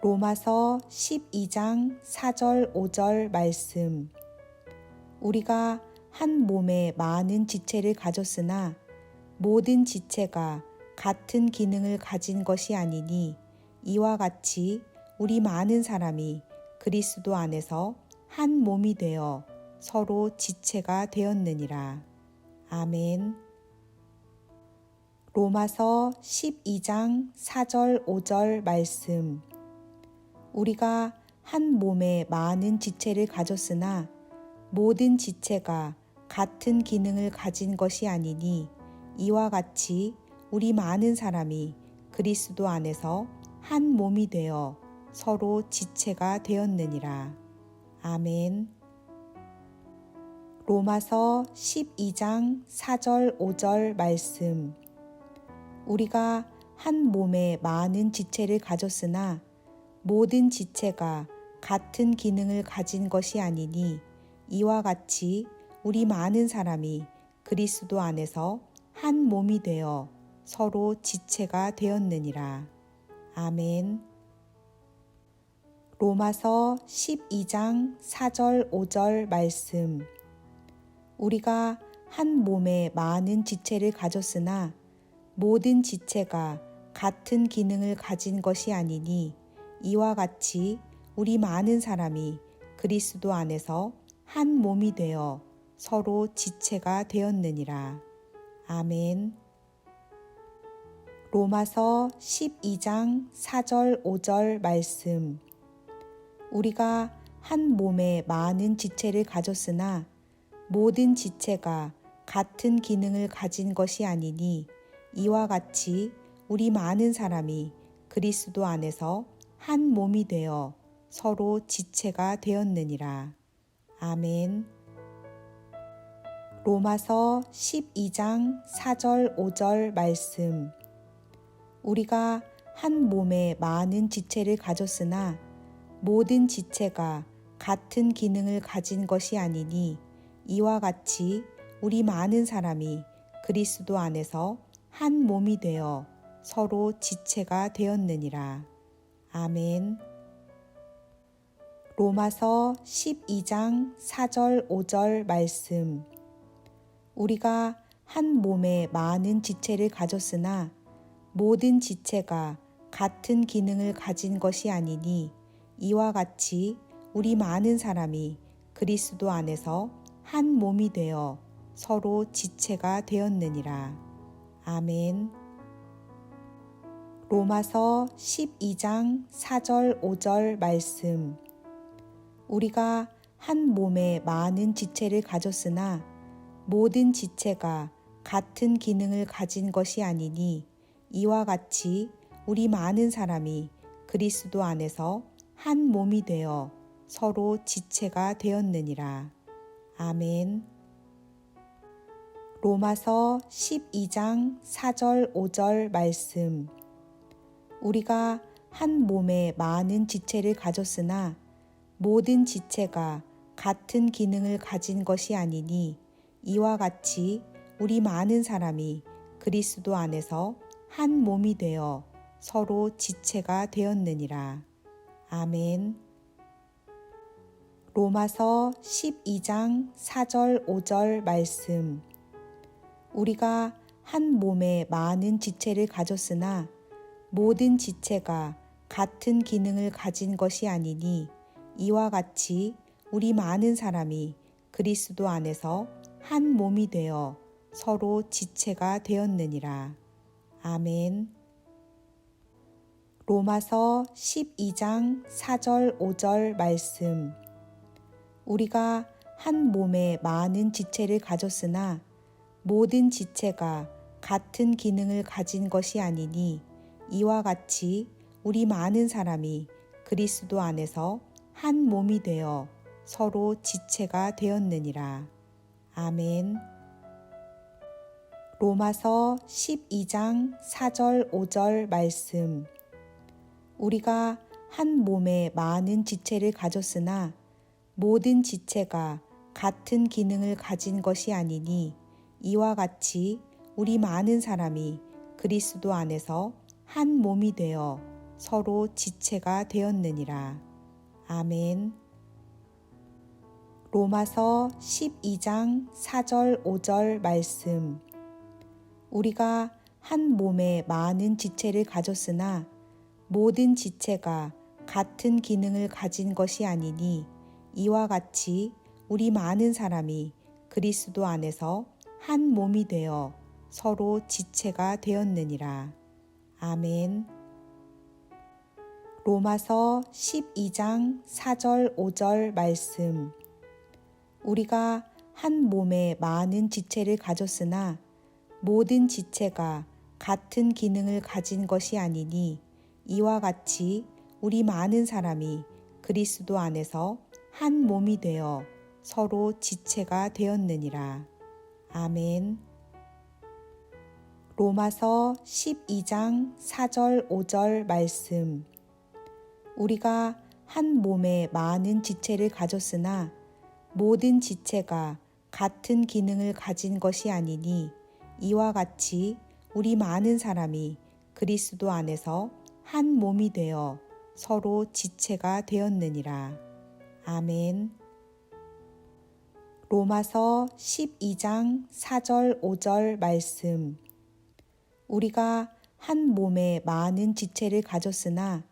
로마서 12장 4절 5절 말씀. 우리가 한 몸에 많은 지체를 가졌으나 모든 지체가 같은 기능을 가진 것이 아니니 이와 같이 우리 많은 사람이 그리스도 안에서 한 몸이 되어 서로 지체가 되었느니라. 아멘. 로마서 12장 4절 5절 말씀. 우리가 한 몸에 많은 지체를 가졌으나 모든 지체가 같은 기능을 가진 것이 아니니 이와 같이 우리 많은 사람이 그리스도 안에서 한 몸이 되어 서로 지체가 되었느니라. 아멘. 로마서 12장 4절 5절 말씀. 우리가 한 몸에 많은 지체를 가졌으나 모든 지체가 같은 기능을 가진 것이 아니니 이와 같이 우리 많은 사람이 그리스도 안에서 한 몸이 되어 서로 지체가 되었느니라. 아멘. 로마서 12장 4절 5절 말씀. 우리가 한 몸에 많은 지체를 가졌으나 모든 지체가 같은 기능을 가진 것이 아니니 이와 같이 우리 많은 사람이 그리스도 안에서 한 몸이 되어 서로 지체가 되었느니라. 아멘. 로마서 12장 4절 5절 말씀. 우리가 한 몸에 많은 지체를 가졌으나 모든 지체가 같은 기능을 가진 것이 아니니 이와 같이 우리 많은 사람이 그리스도 안에서 한 몸이 되어 서로 지체가 되었느니라. 아멘. 로마서 12장 4절 5절 말씀. 우리가 한 몸에 많은 지체를 가졌으나 모든 지체가 같은 기능을 가진 것이 아니니 이와 같이 우리 많은 사람이 그리스도 안에서 한 몸이 되어 서로 지체가 되었느니라. 아멘. 로마서 12장 4절 5절 말씀. 우리가 한 몸에 많은 지체를 가졌으나 모든 지체가 같은 기능을 가진 것이 아니니 이와 같이 우리 많은 사람이 그리스도 안에서 한 몸이 되어 서로 지체가 되었느니라. 아멘. 로마서 12장 4절 5절 말씀. 우리가 한 몸에 많은 지체를 가졌으나 모든 지체가 같은 기능을 가진 것이 아니니 이와 같이 우리 많은 사람이 그리스도 안에서 한 몸이 되어 서로 지체가 되었느니라. 아멘. 로마서 12장 4절 5절 말씀. 우리가 한 몸에 많은 지체를 가졌으나 모든 지체가 같은 기능을 가진 것이 아니니 이와 같이 우리 많은 사람이 그리스도 안에서 한 몸이 되어 서로 지체가 되었느니라. 아멘. 로마서 12장 4절 5절 말씀. 우리가 한 몸에 많은 지체를 가졌으나 모든 지체가 같은 기능을 가진 것이 아니니 이와 같이 우리 많은 사람이 그리스도 안에서 한 몸이 되어 서로 지체가 되었느니라. 아멘. 로마서 12장 4절 5절 말씀. 우리가 한 몸에 많은 지체를 가졌으나 모든 지체가 같은 기능을 가진 것이 아니니 이와 같이 우리 많은 사람이 그리스도 안에서 한 몸이 되어 서로 지체가 되었느니라. 아멘. 로마서 12장 4절 5절 말씀. 우리가 한 몸에 많은 지체를 가졌으나 모든 지체가 같은 기능을 가진 것이 아니니 이와 같이 우리 많은 사람이 그리스도 안에서 한 몸이 되어 서로 지체가 되었느니라. 아멘. 로마서 12장 4절 5절 말씀. 우리가 한 몸에 많은 지체를 가졌으나 모든 지체가 같은 기능을 가진 것이 아니니 이와 같이 우리 많은 사람이 그리스도 안에서 한 몸이 되어 서로 지체가 되었느니라. 아멘. 로마서 12장 4절 5절 말씀. 우리가 한 몸에 많은 지체를 가졌으나 모든 지체가 같은 기능을 가진 것이 아니니 이와 같이 우리 많은 사람이 그리스도 안에서 한 몸이 되어 서로 지체가 되었느니라. 아멘. 로마서 12장 4절 5절 말씀. 우리가 한 몸에 많은 지체를 가졌으나 모든 지체가 같은 기능을 가진 것이 아니니 이와 같이 우리 많은 사람이 그리스도 안에서 한 몸이 되어 서로 지체가 되었느니라. 아멘. 로마서 12장 4절 5절 말씀. 우리가 한 몸에 많은 지체를 가졌으나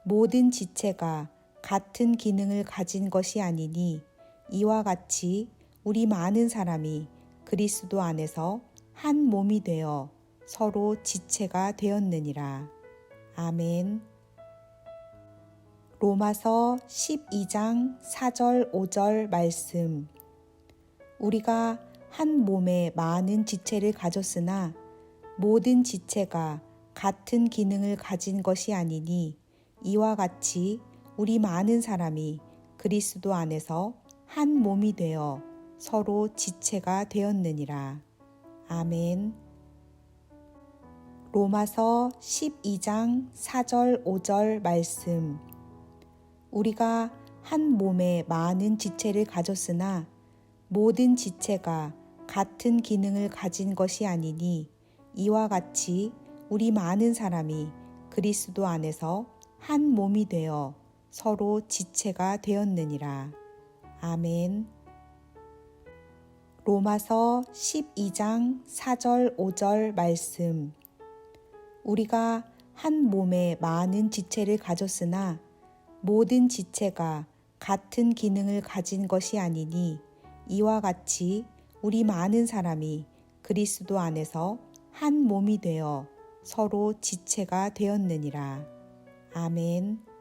모든 지체가 같은 기능을 가진 것이 아니니 이와 같이 우리 많은 사람이 그리스도 안에서 한 몸이 되어 서로 지체가 되었느니라. 아멘. 로마서 12장 4절 5절 말씀. 우리가 한 몸에 많은 지체를 가졌으나 모든 지체가 같은 기능을 가진 것이 아니니 이와 같이 우리 많은 사람이 그리스도 안에서 한 몸이 되어 서로 지체가 되었느니라. 아멘. 로마서 12장 4절 5절 말씀. 우리가 한 몸에 많은 지체를 가졌으나 모든 지체가 같은 기능을 가진 것이 아니니 이와 같이 우리 많은 사람이 그리스도 안에서 한 몸이 되어 서로 지체가 되었느니라. 아멘. 로마서 12장 4절 5절 말씀. 우리가 한 몸에 많은 지체를 가졌으나 모든 지체가 같은 기능을 가진 것이 아니니 이와 같이 우리 많은 사람이 그리스도 안에서 한 몸이 되어 서로 지체가 되었느니라. 아멘.